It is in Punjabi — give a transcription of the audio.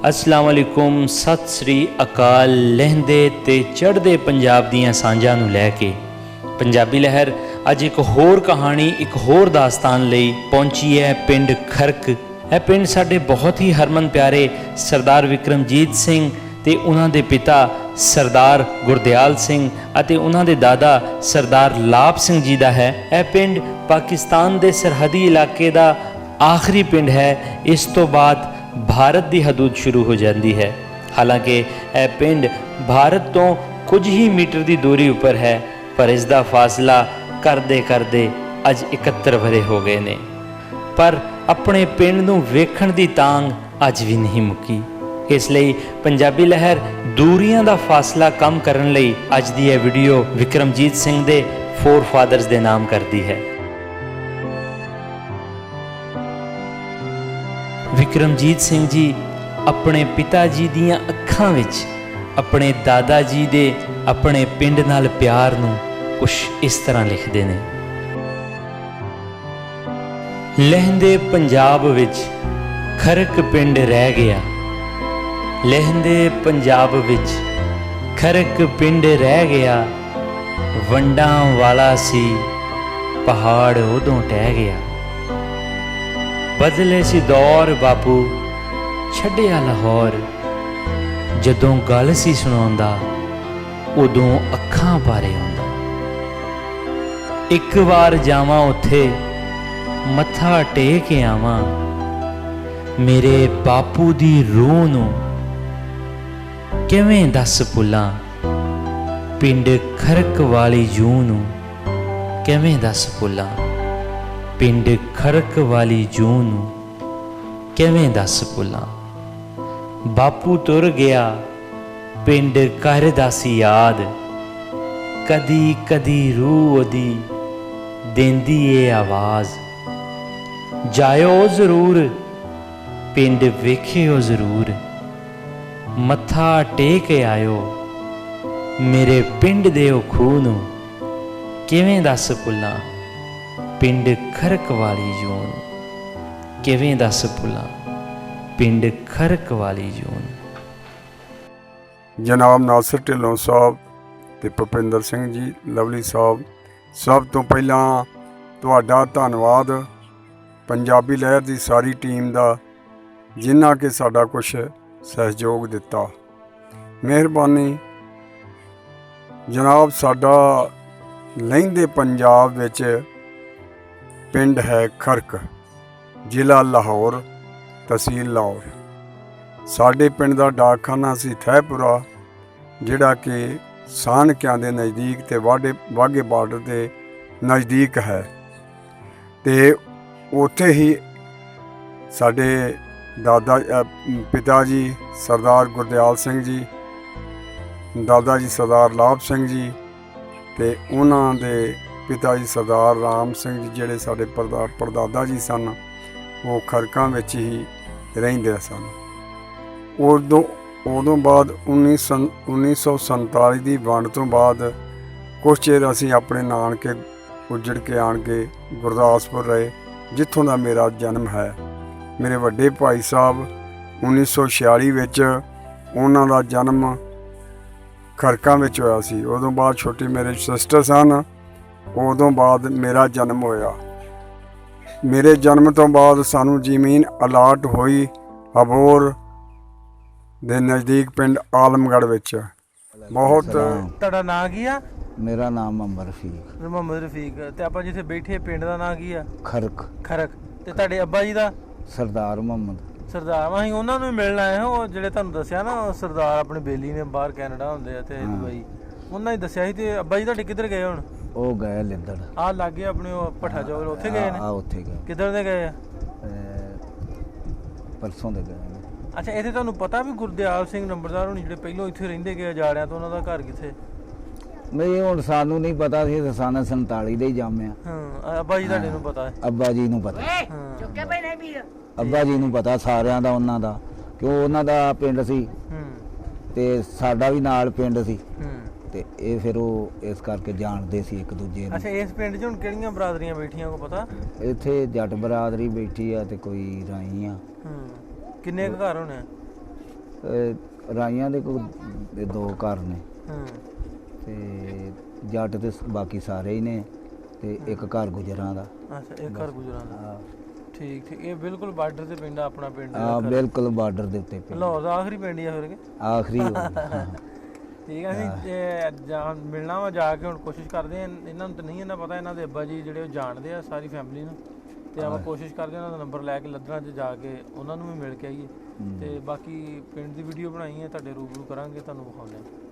अस्सलाम वालेकुम, सत श्री अकाल। लਹਿੰਦੇ ਤੇ ਚੜ੍ਹਦੇ ਪੰਜਾਬ ਦੀਆਂ ਸਾਂਝਾਂ ਨੂੰ ਲੈ ਕੇ ਪੰਜਾਬੀ ਲਹਿਰ ਅੱਜ ਇੱਕ ਹੋਰ ਕਹਾਣੀ, ਇੱਕ ਹੋਰ ਦਾਸਤਾਨ ਲਈ ਪਹੁੰਚੀ ਹੈ ਪਿੰਡ ਖਰਕ। ਇਹ ਪਿੰਡ ਸਾਡੇ ਬਹੁਤ ਹੀ ਹਰਮਨ ਪਿਆਰੇ ਸਰਦਾਰ ਵਿਕਰਮਜੀਤ ਸਿੰਘ ਤੇ ਉਹਨਾਂ ਦੇ ਪਿਤਾ ਸਰਦਾਰ ਗੁਰਦਿਆਲ ਸਿੰਘ ਅਤੇ ਉਹਨਾਂ ਦੇ ਦਾਦਾ ਸਰਦਾਰ ਲਾਭ ਸਿੰਘ ਜੀ ਦਾ ਹੈ। ਇਹ ਪਿੰਡ ਪਾਕਿਸਤਾਨ ਦੇ ਸਰਹੱਦੀ ਇਲਾਕੇ ਦਾ ਆਖਰੀ ਪਿੰਡ ਹੈ। ਇਸ ਤੋਂ ਬਾਅਦ ਭਾਰਤ ਦੀ ਹਦੂਦ ਸ਼ੁਰੂ ਹੋ ਜਾਂਦੀ ਹੈ। ਹਾਲਾਂਕਿ ਇਹ ਪਿੰਡ ਭਾਰਤ ਤੋਂ ਕੁਝ ਹੀ ਮੀਟਰ ਦੀ ਦੂਰੀ ਉੱਪਰ ਹੈ, ਪਰ ਇਸ ਦਾ ਫਾਸਲਾ ਕਰਦੇ ਕਰਦੇ ਅੱਜ 71 ਵਰ੍ਹੇ ਹੋ ਗਏ ਨੇ। ਪਰ ਆਪਣੇ ਪਿੰਡ ਨੂੰ ਵੇਖਣ ਦੀ ਤਾਂਘ ਅੱਜ ਵੀ ਨਹੀਂ ਮੁੱਕੀ। ਇਸ ਲਈ ਪੰਜਾਬੀ ਲਹਿਰ ਦੂਰੀਆਂ ਦਾ ਫਾਸਲਾ ਕਮ ਕਰਨ ਲਈ ਅੱਜ ਦੀ ਇਹ ਵੀਡੀਓ ਵਿਕਰਮਜੀਤ ਸਿੰਘ ਦੇ ਫੋਰ ਫਾਦਰਸ ਦੇ ਨਾਮ ਕਰਦੀ ਹੈ। ਵਿਕਰਮਜੀਤ ਸਿੰਘ ਜੀ ਆਪਣੇ ਪਿਤਾ ਜੀ ਦੀਆਂ ਅੱਖਾਂ ਵਿੱਚ ਆਪਣੇ ਦਾਦਾ ਜੀ ਦੇ ਆਪਣੇ ਪਿੰਡ ਨਾਲ ਪਿਆਰ ਨੂੰ ਕੁਛ ਇਸ ਤਰ੍ਹਾਂ ਲਿਖਦੇ ਨੇ। ਲਹਿੰਦੇ ਪੰਜਾਬ ਵਿੱਚ ਖਰਕ ਪਿੰਡ ਰਹਿ ਗਿਆ। ਲਹਿੰਦੇ ਪੰਜਾਬ ਵਿੱਚ ਖਰਕ ਪਿੰਡ ਰਹਿ ਗਿਆ। ਵੰਡਾਂ ਵਾਲਾ ਸੀ ਪਹਾੜ ਉਦੋਂ ਟਹਿ ਗਿਆ। ਬਦਲੇ ਸੀ ਦੌਰ ਬਾਪੂ ਛੱਡਿਆ ਲਾਹੌਰ। ਜਦੋਂ ਗੱਲ ਸੀ ਸੁਣਾਉਂਦਾ ਉਦੋਂ ਅੱਖਾਂ ਭਾਰੇ ਆਉਂਦਾ। ਇੱਕ ਵਾਰ ਜਾਵਾਂ ਉੱਥੇ ਮੱਥਾ ਟੇਕ ਆਵਾਂ। ਮੇਰੇ ਬਾਪੂ ਦੀ ਰੂਹ ਨੂੰ ਕਿਵੇਂ ਦੱਸ ਭੁੱਲਾਂ। ਪਿੰਡ ਖਰਕ ਵਾਲੀ ਜੂਹ ਨੂੰ ਕਿਵੇਂ ਦੱਸ ਭੁੱਲਾਂ। ਪਿੰਡ ਖਰਕ ਵਾਲੀ ਜੂਹ ਨੂੰ ਕਿਵੇਂ ਦੱਸ ਭੁੱਲਾਂ। ਬਾਪੂ ਤੁਰ ਗਿਆ ਪਿੰਡ ਕਰਦਾ ਸੀ ਯਾਦ। ਕਦੀ ਕਦੀ ਰੂਹ ਉਹਦੀ ਦੇਂਦੀ ਏ ਆਵਾਜ਼। ਜਾਇਓ ਜ਼ਰੂਰ ਪਿੰਡ ਵੇਖਿਓ ਜ਼ਰੂਰ। ਮੱਥਾ ਟੇਕ ਆਇਓ ਮੇਰੇ ਪਿੰਡ ਦੇ ਉਹ ਖੂਹ ਨੂੰ ਕਿਵੇਂ ਦੱਸ ਭੁੱਲਾਂ। ਪਿੰਡ ਖਰਕ ਵਾਲੀ ਜੂਹ ਨੂੰ ਕਿਵੇਂ ਦੱਸ ਭੁੱਲਾਂ। ਪਿੰਡ ਖਰਕ ਵਾਲੀ ਜੂਹ ਨੂੰ। ਜਨਾਬ ਨਾਸਿਰ ਢਿੱਲੋਂ ਸਾਹਿਬ ਤੇ ਭੁਪਿੰਦਰ ਸਿੰਘ ਜੀ ਲਵਲੀ ਸਾਹਿਬ, ਸਭ ਤੋਂ ਪਹਿਲਾਂ ਤੁਹਾਡਾ ਧੰਨਵਾਦ ਪੰਜਾਬੀ ਲਹਿਰ ਦੀ ਸਾਰੀ ਟੀਮ ਦਾ, ਜਿਨ੍ਹਾਂ ਕਿ ਸਾਡਾ ਕੁਛ ਸਹਿਯੋਗ ਦਿੱਤਾ। ਮਿਹਰਬਾਨੀ ਜਨਾਬ। ਸਾਡਾ ਲਹਿੰਦੇ ਪੰਜਾਬ ਵਿੱਚ ਪਿੰਡ ਹੈ ਖਰਕ, ਜ਼ਿਲ੍ਹਾ ਲਾਹੌਰ, ਤਹਿਸੀਲ ਲਾਹੌਰ। ਸਾਡੇ ਪਿੰਡ ਦਾ ਡਾਕਖਾਨਾ ਸੀ ਥਹਿਪੁਰਾ, ਜਿਹੜਾ ਕਿ ਸਾਨਕਿਆਂ ਦੇ ਨਜ਼ਦੀਕ ਅਤੇ ਵਾਘੇ ਬਾਰਡਰ ਦੇ ਨਜ਼ਦੀਕ ਹੈ। ਅਤੇ ਉੱਥੇ ਹੀ ਸਾਡੇ ਪਿਤਾ ਜੀ ਸਰਦਾਰ ਗੁਰਦਿਆਲ ਸਿੰਘ ਜੀ, ਦਾਦਾ ਜੀ ਸਰਦਾਰ ਲਾਭ ਸਿੰਘ ਜੀ, ਅਤੇ ਉਹਨਾਂ ਦੇ ਪਿਤਾ ਜੀ ਸਰਦਾਰ ਰਾਮ ਸਿੰਘ ਜੀ, ਜਿਹੜੇ ਸਾਡੇ ਪੜਦਾਦਾ ਜੀ ਸਨ, ਉਹ ਖਰਕਾਂ ਵਿੱਚ ਹੀ ਰਹਿੰਦੇ ਸਨ। ਉਦੋਂ ਬਾਅਦ 1947 ਦੀ ਵੰਡ ਤੋਂ ਬਾਅਦ ਕੁਛ ਚਿਰ ਅਸੀਂ ਆਪਣੇ ਨਾਨਕੇ ਉੱਜੜ ਕੇ ਆਣ ਕੇ ਗੁਰਦਾਸਪੁਰ ਰਹੇ, ਜਿੱਥੋਂ ਦਾ ਮੇਰਾ ਜਨਮ ਹੈ। ਮੇਰੇ ਵੱਡੇ ਭਾਈ ਸਾਹਿਬ 1946 ਵਿੱਚ ਉਹਨਾਂ ਦਾ ਜਨਮ ਖਰਕਾਂ ਵਿੱਚ ਹੋਇਆ ਸੀ। ਉਦੋਂ ਬਾਅਦ ਛੋਟੀ ਮੇਰੇ ਸਿਸਟਰ ਸਨ, ਉਦੋਂ ਬਾਅਦ ਮੇਰਾ ਜਨਮ ਹੋਇਆ। ਮੇਰੇ ਜਨਮ ਤੋਂ ਬਾਅਦ ਸਾਨੂੰ ਜ਼ਮੀਨ ਅਲਾਟ ਹੋਈ ਅਬੋਹਰ ਦੇ ਨਜ਼ਦੀਕ ਪਿੰਡ ਆਲਮਗੜ੍ਹ ਵਿੱਚ। ਬਹੁਤ ਤੁਹਾਡਾ ਨਾਂ ਕੀ ਆ? ਮੇਰਾ ਨਾਮ ਮੁਹੰਮਦ ਰਫੀਕ। ਤੇ ਆਪਾਂ ਜਿੱਥੇ ਬੈਠੇ ਪਿੰਡ ਦਾ ਨਾਂ ਕੀ ਆ? ਖਰਕ। ਤੇ ਤੁਹਾਡੇ ਅੱਬਾ ਜੀ ਦਾ? ਸਰਦਾਰ ਮੁਹੰਮਦ। ਸਰਦਾਰ। ਅਸੀਂ ਉਹਨਾਂ ਨੂੰ ਮਿਲਣ ਆਏ ਹਾਂ, ਉਹ ਜਿਹੜੇ ਤੁਹਾਨੂੰ ਦੱਸਿਆ ਨਾ, ਉਹ ਸਰਦਾਰ ਆਪਣੇ ਬੇਲੀ ਨੇ ਬਾਹਰ ਕੈਨੇਡਾ ਹੁੰਦੇ ਆ ਤੇ ਦੁਬਈ, ਉਹਨਾਂ ਹੀ ਦੱਸਿਆ ਸੀ। ਤੇ ਅੱਬਾ ਜੀ ਤੁਹਾਡੇ ਕਿੱਧਰ ਗਏ ਹੁਣ? ਉਹ ਗਏ ਲਿੰਦੜ। ਆਹ ਲਾਗੇ ਆਪਣੇ ਉਹ ਭੱਠਾ ਚੌਲ, ਉੱਥੇ ਗਏ ਨੇ? ਉੱਥੇ ਗਏ। ਕਿੱਧਰ ਦੇ ਗਏ ਆ? ਪਰਸੋਂ ਦੇ ਗਏ ਨੇ। ਅੱਛਾ, ਇੱਥੇ ਤੁਹਾਨੂੰ ਪਤਾ ਵੀ ਗੁਰਦਿਆਲ ਸਿੰਘ ਨੰਬਰਦਾਰ ਹੋਣੀ ਜਿਹੜੇ ਪਹਿਲੋਂ ਇੱਥੇ ਰਹਿੰਦੇ ਗਏ ਜਾੜਿਆਂ ਤੋਂ, ਉਹਨਾਂ ਦਾ ਘਰ ਕਿੱਥੇ? ਨਹੀਂ, ਹੁਣ ਸਾਨੂੰ ਨਹੀਂ ਪਤਾ ਸੀ, ਸਾਨਾ 47 ਦੇ ਹੀ ਜਾਮਿਆ। ਹਾਂ, ਅੱਬਾ ਜੀ ਤੁਹਾਡੇ ਨੂੰ ਪਤਾ ਹੈ? ਅੱਬਾ ਜੀ ਨੂੰ ਪਤਾ। ਅੱਬਾ ਜੀ ਨੂੰ ਪਤਾ ਸਾਰਿਆਂ ਦਾ, ਉਹਨਾਂ ਦਾ, ਕਿਉਂ ਉਹਨਾਂ ਦਾ ਪਿੰਡ ਸੀ ਤੇ ਸਾਡਾ ਵੀ ਨਾਲ ਪਿੰਡ ਸੀ। ਤੇ ਇਹ ਫਿਰ ਉਹ ਇਸ ਕਰਕੇ ਜਾਣਦੇ ਸੀ ਇੱਕ ਦੂਜੇ ਨੂੰ। ਅੱਛਾ, ਇਸ ਪਿੰਡ 'ਚ ਹੁਣ ਕਿਹੜੀਆਂ ਬਰਾਦਰੀਆਂ ਬੈਠੀਆਂ ਕੋ ਪਤਾ? ਇੱਥੇ ਜੱਟ ਬਰਾਦਰੀ ਬੈਠੀ ਆ ਤੇ ਕੋਈ ਰਾਈ ਆ। ਕਿੰਨੇ ਕੁ ਘਰ ਹੋਣੇ? ਰਾਈਆਂ ਦੇ ਕੋਈ 2 ਘਰ ਨੇ ਹੂੰ ਤੇ ਜੱਟ ਤੇ ਬਾਕੀ ਸਾਰੇ ਹੀ ਨੇ ਤੇ ਇੱਕ ਘਰ ਗੁਜਰਾਂ ਦਾ। ਅੱਛਾ, ਇੱਕ ਘਰ ਗੁਜਰਾਂ ਦਾ। ਹਾਂ ਠੀਕ ਠੀਕ। ਇਹ ਬਿਲਕੁਲ ਬਾਰਡਰ ਤੇ ਪਿੰਡ ਆ ਆਪਣਾ ਪਿੰਡ ਹਾਂ ਬਿਲਕੁਲ ਬਾਰਡਰ ਦੇ ਉੱਤੇ ਪਿੰਡ। ਲਾਹੌਰ ਦਾ ਆਖਰੀ ਪਿੰਡ ਹੀ ਆ ਫਿਰ ਕੇ। ਆਖਰੀ ਹੋ ਗਿਆ, ਹਾਂ। ਠੀਕ ਆ। ਅਸੀਂ ਜਾਂ ਮਿਲਣਾ ਵਾ ਜਾ ਕੇ, ਹੁਣ ਕੋਸ਼ਿਸ਼ ਕਰਦੇ ਆ। ਇਹਨਾਂ ਨੂੰ ਤਾਂ ਨਹੀਂ ਇਹਨਾਂ ਪਤਾ, ਇਹਨਾਂ ਦੇ ਅੱਬਾ ਜੀ ਜਿਹੜੇ ਉਹ ਜਾਣਦੇ ਆ ਸਾਰੀ ਫੈਮਿਲੀ ਨੂੰ, ਤੇ ਆਪਾਂ ਕੋਸ਼ਿਸ਼ ਕਰਦੇ ਉਹਨਾਂ ਦਾ ਨੰਬਰ ਲੈ ਕੇ ਲੱਦਣਾ 'ਚ ਜਾ ਕੇ ਉਹਨਾਂ ਨੂੰ ਵੀ ਮਿਲ ਕੇ ਆਈਏ। ਤੇ ਬਾਕੀ ਪਿੰਡ ਦੀ ਵੀਡੀਓ ਬਣਾਈ ਹੈ, ਤੁਹਾਡੇ ਰੂਬਰੂ ਕਰਾਂਗੇ, ਤੁਹਾਨੂੰ ਵਿਖਾਉਂਦੇ ਹਾਂ।